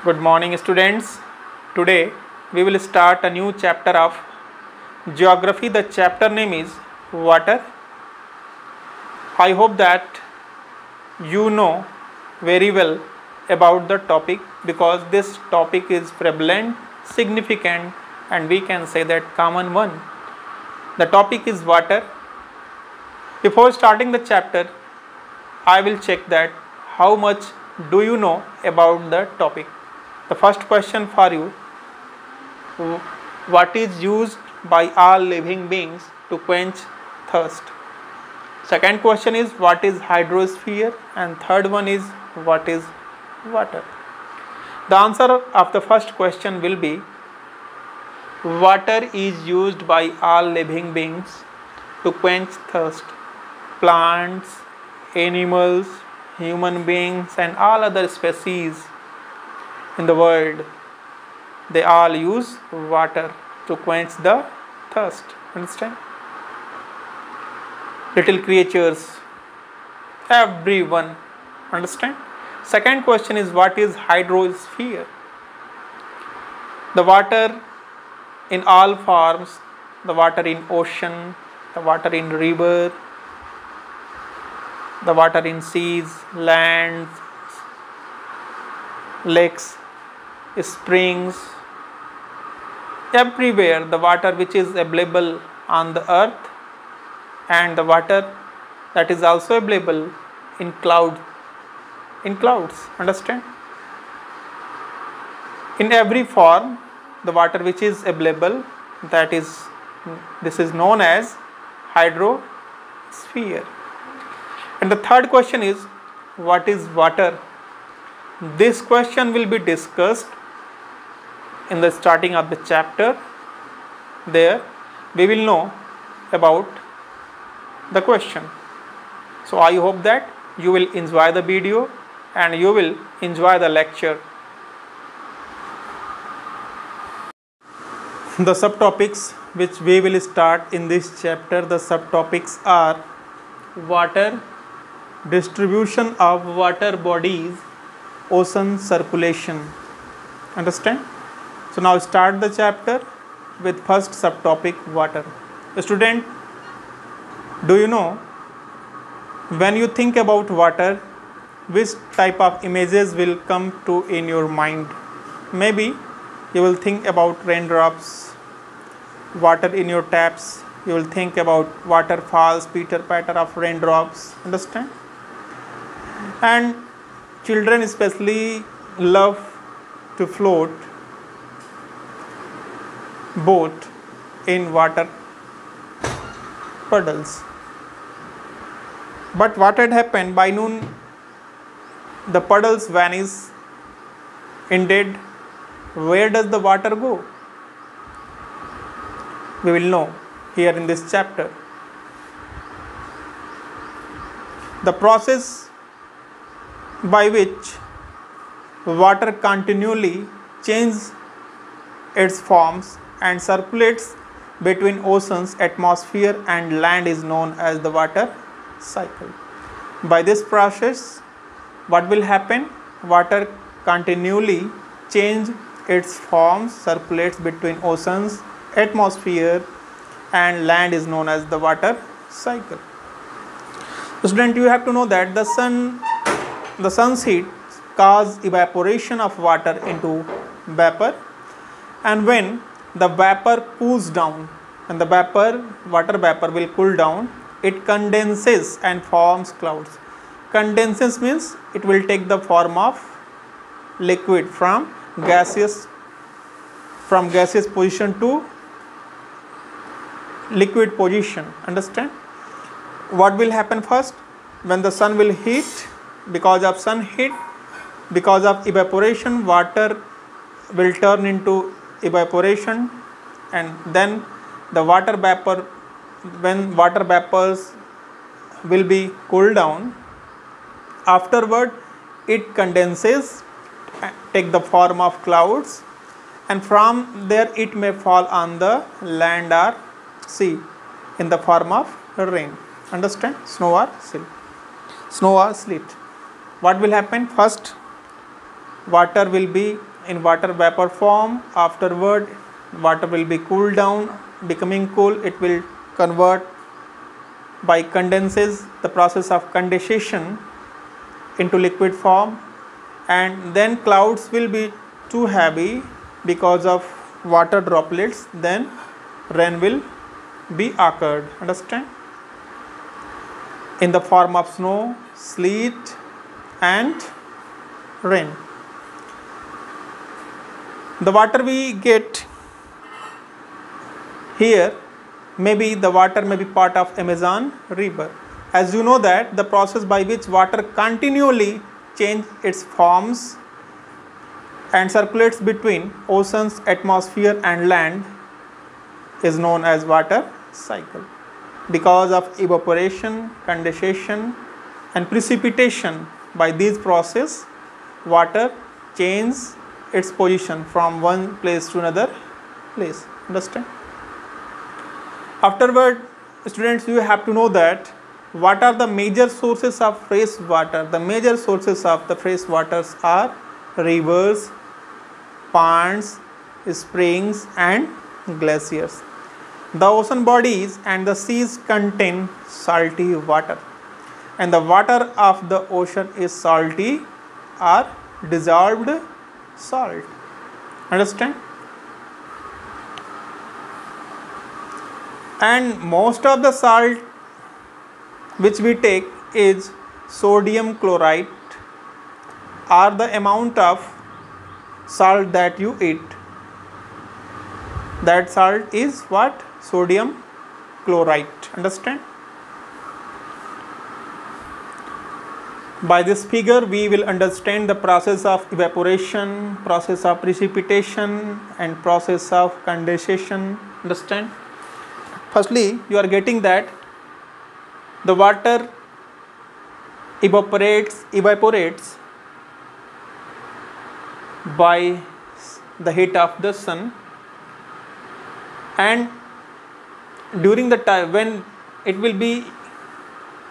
Good morning, students. Today we will start a new chapter of geography. The chapter name is water. I hope that you know very well about the topic because this topic is prevalent, significant, and we can say that common one. The topic is water. Before starting the chapter, I will check that how much do you know about the topic. The first question for you: what is used by all living beings to quench thirst? Second question is what is hydrosphere, and third one is what is water. The answer of the first question will be water is used by all living beings to quench thirst. Plants, animals, human beings and all other species in the world, they all use water to quench the thirst. Understand? Little creatures, everyone. Understand? Second question is what is hydrosphere? The water in all forms, the water in ocean, the water in river, the water in seas, lands, lakes, springs, everywhere the water which is available on the earth and the water that is also available in clouds. Understand? In every form the water which is available, this is known as hydrosphere. And the third question is what is water? This question will be discussed in the starting of the chapter. There we will know about the question. So I hope that you will enjoy the video and you will enjoy the lecture. The subtopics which we will start in this chapter, the subtopics are water, distribution of water bodies, ocean circulation. Understand? So now start the chapter with first subtopic water. Student, do you know when you think about water, which type of images will come to in your mind? Maybe you will think about raindrops, water in your taps. You will think about waterfalls, pitter patter of raindrops. Understand? And children especially love to float boat in water puddles. But what had happened, by noon the puddles vanish. Indeed, where does the water go? We will know here in this chapter. The process by which water continually changes its forms and circulates between oceans, atmosphere and land is known as the water cycle. By this process, what will happen? Water continually change its forms, circulates between oceans, atmosphere and land is known as the water cycle. Student, you have to know that the sun's heat causes evaporation of water into vapor, and when the vapor cools down and the water vapor will cool down, it condenses and forms clouds. Condenses means it will take the form of liquid from gaseous position to liquid position. Understand? What will happen first? When the sun will heat, because of sun heat, because of evaporation, water will turn into evaporation, and then the water vapor, when water vapors will be cooled down, afterward it condenses, take the form of clouds, and from there it may fall on the land or sea in the form of rain. Understand? Snow or sleet. What will happen? First, water will be in water vapor form. Afterward, water will be cooled down, becoming cool. It will convert by condenses, the process of condensation, into liquid form, and then clouds will be too heavy because of water droplets. Then rain will be occurred. Understand? In the form of snow, sleet, and rain. The water we get here, maybe the water may be part of Amazon river. As you know that the process by which water continually change its forms and circulates between oceans, atmosphere and land is known as water cycle. Because of evaporation, condensation and precipitation, by these process water changes its position from one place to another place. Understand? Afterward, students, you have to know that what are the major sources of fresh water. The major sources of the fresh waters are rivers, ponds, springs and glaciers. The ocean bodies and the seas contain salty water, and the water of the ocean is salty or dissolved salt. Understand? And most of the salt which we take is sodium chloride, or the amount of salt that you eat. That salt is what? Sodium chloride. Understand? By this figure we will understand the process of evaporation, process of precipitation and process of condensation. Understand? Firstly, you are getting that the water evaporates by the heat of the sun, and during the time when it will be,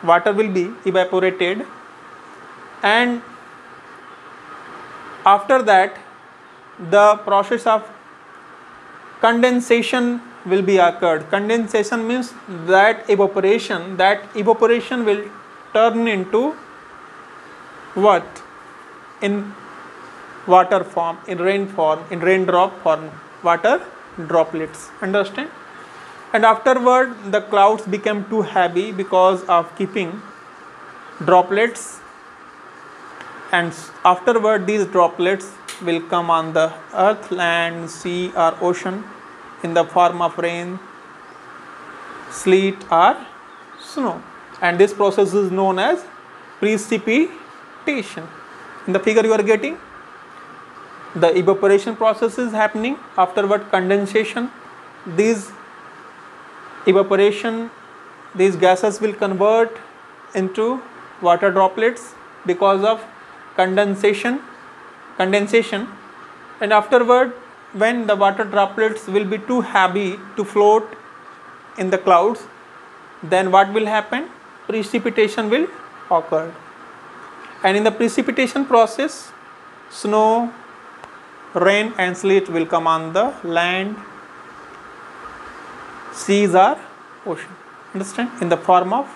water will be evaporated, and after that the process of condensation will be occurred. Condensation means that evaporation will turn into what? In water form, in rain form, in raindrop form, water droplets. Understand? And afterward the clouds become too heavy because of keeping droplets, and afterward these droplets will come on the earth, land, sea or ocean in the form of rain, sleet or snow, and this process is known as precipitation. In the figure you are getting, the evaporation process is happening, afterward condensation. These evaporation, these gases will convert into water droplets because of condensation, and afterward when the water droplets will be too heavy to float in the clouds, then what will happen? Precipitation will occur, and in the precipitation process snow, rain and sleet will come on the land, seas or ocean. Understand? In the form of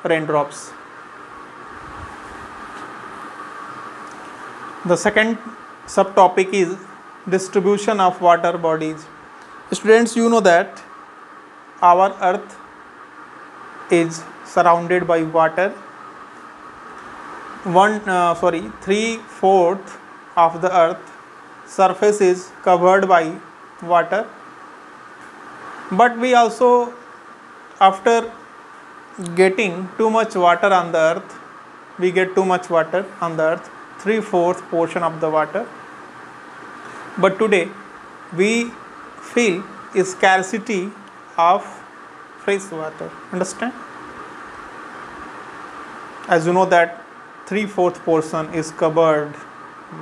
raindrops. The second subtopic is distribution of water bodies. Students, you know that our earth is surrounded by water. 3/4 of the earth surface is covered by water, but we also, after getting too much water on the earth, we get too much water on the earth, 3/4 portion of the water, but today we feel a scarcity of fresh water. Understand? As you know that 3/4 portion is covered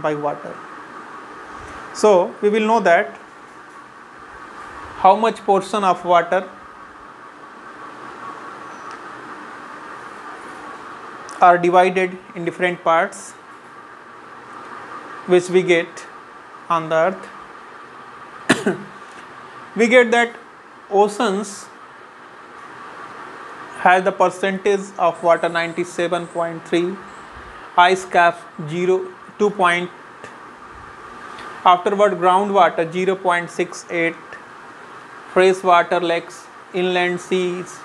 by water. So we will know that how much portion of water are divided in different parts which we get on the earth, we get that oceans has the percentage of water 97.3, ice cap 2. Afterward groundwater 0.68, freshwater lakes, inland seas,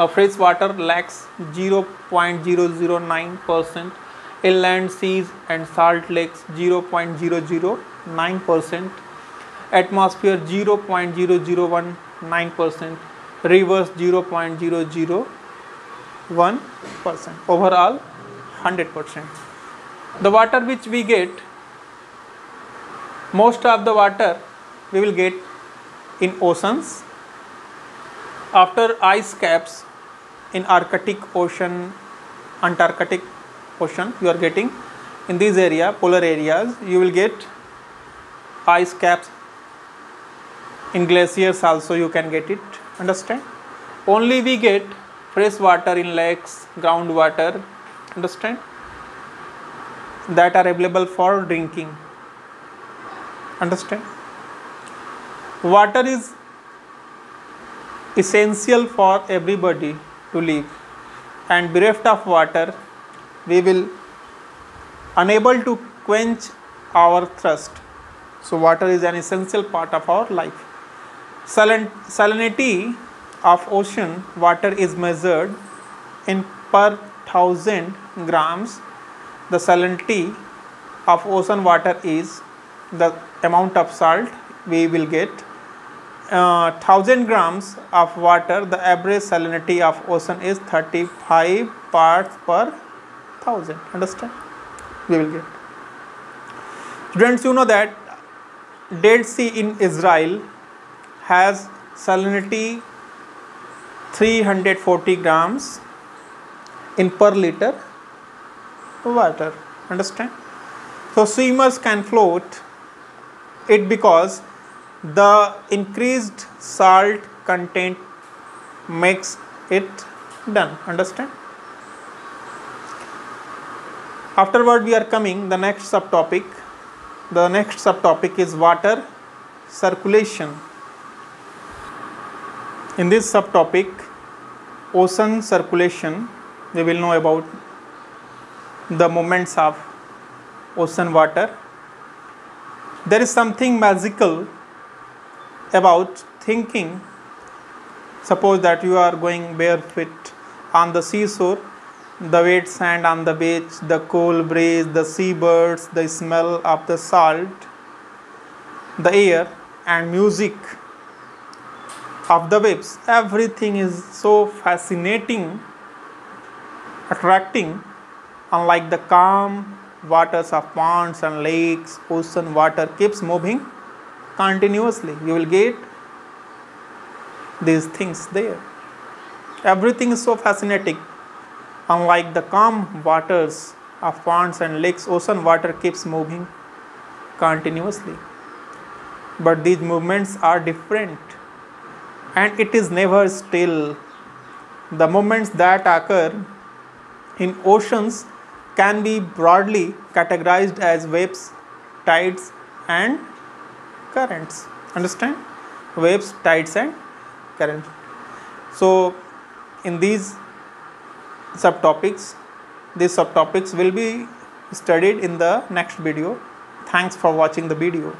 freshwater lakes 0.009%, inland seas and salt lakes 0.009%, atmosphere 0.0019%, rivers 0.001%, overall 100%. The water which we get, most of the water we will get in oceans. After ice caps in Arctic Ocean, Antarctic Ocean, you are getting in these area, polar areas, you will get ice caps. In glaciers also you can get it, understand. Only we get fresh water in lakes, groundwater, understand, that are available for drinking, understand. Water is essential for everybody to live, and bereft of water we will unable to quench our thirst. So water is an essential part of our life. Salinity of ocean water is measured in per 1000 grams. The salinity of ocean water is the amount of salt we will get. 1000 grams of water, the average salinity of ocean is 35 parts per 1000, understand, we will get. Students, you know that Dead Sea in Israel has salinity 340 grams in per liter water, understand. So swimmers can float it because the increased salt content makes it done, understand. Afterward we are coming the next subtopic. The next subtopic is water circulation. In this subtopic, ocean circulation, we will know about the movements of ocean water. There is something magical about thinking. Suppose that you are going barefoot on the seashore, the wet sand on the beach, the cold breeze, the seabirds, the smell of the salt, the air and music of the waves. Everything is so fascinating, attracting. Unlike the calm waters of ponds and lakes, ocean water keeps moving continuously. You will get these things there. Everything is so fascinating. Unlike the calm waters of ponds and lakes, ocean water keeps moving continuously. But these movements are different, and it is never still. The movements that occur in oceans can be broadly categorized as waves, tides and currents, understand, waves, tides and currents. So in these subtopics will be studied in the next video. Thanks for watching the video.